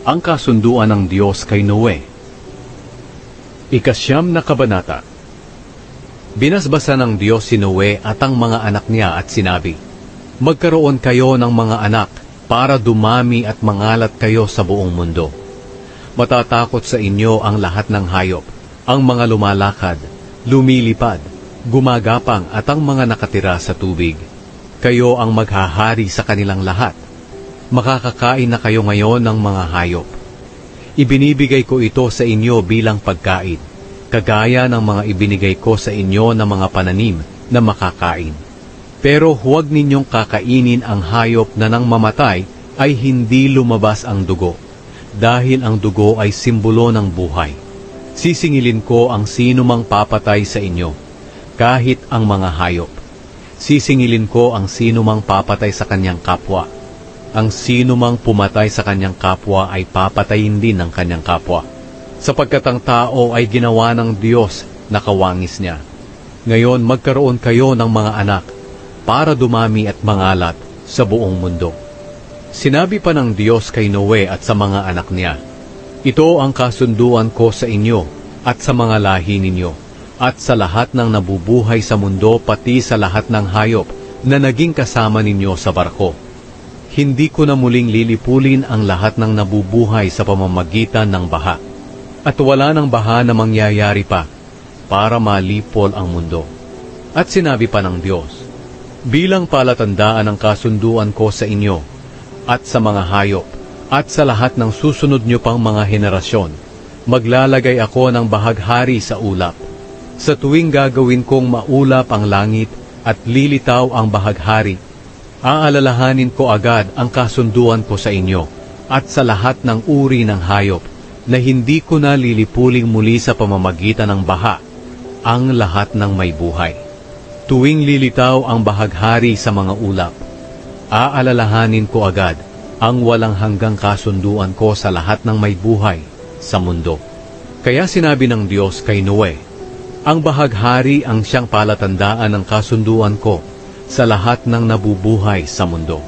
Ang kasunduan ng Diyos kay Noe. Ikasyam na kabanata. Binasbasa ng Diyos si Noe at ang mga anak niya at sinabi, magkaroon kayo ng mga anak para dumami at mangalat kayo sa buong mundo. Matatakot sa inyo ang lahat ng hayop, ang mga lumalakad, lumilipad, gumagapang at ang mga nakatira sa tubig. Kayo ang maghahari sa kanilang lahat. Makakakain na kayo ngayon ng mga hayop. Ibinibigay ko ito sa inyo bilang pagkain, kagaya ng mga ibinigay ko sa inyo na mga pananim na makakain. Pero huwag ninyong kakainin ang hayop na nang mamatay ay hindi lumabas ang dugo, dahil ang dugo ay simbolo ng buhay. Sisingilin ko ang sino mang papatay sa inyo, kahit ang mga hayop. Sisingilin ko ang sino mang papatay sa kanyang kapwa. Ang sino mang pumatay sa kanyang kapwa ay papatayin din ng kanyang kapwa, sapagkat ang tao ay ginawa ng Diyos na kawangis niya. Ngayon magkaroon kayo ng mga anak, para dumami at mangalat sa buong mundo. Sinabi pa ng Diyos kay Noe at sa mga anak niya, ito ang kasunduan ko sa inyo at sa mga lahi ninyo, at sa lahat ng nabubuhay sa mundo pati sa lahat ng hayop na naging kasama ninyo sa barko. Hindi ko na muling lilipulin ang lahat ng nabubuhay sa pamamagitan ng baha, at wala ng baha na mangyayari pa para malipol ang mundo. At sinabi pa ng Diyos, bilang palatandaan ng kasunduan ko sa inyo at sa mga hayop at sa lahat ng susunod nyo pang mga henerasyon, maglalagay ako ng bahaghari sa ulap. Sa tuwing gagawin kong maulap ang langit at lilitaw ang bahaghari, aalalahanin ko agad ang kasunduan ko sa inyo at sa lahat ng uri ng hayop na hindi ko na lilipuling muli sa pamamagitan ng baha ang lahat ng may buhay. Tuwing lilitaw ang bahaghari sa mga ulap, aalalahanin ko agad ang walang hanggang kasunduan ko sa lahat ng may buhay sa mundo. Kaya sinabi ng Diyos kay Noe, ang bahaghari ang siyang palatandaan ng kasunduan ko sa lahat ng nabubuhay sa mundo.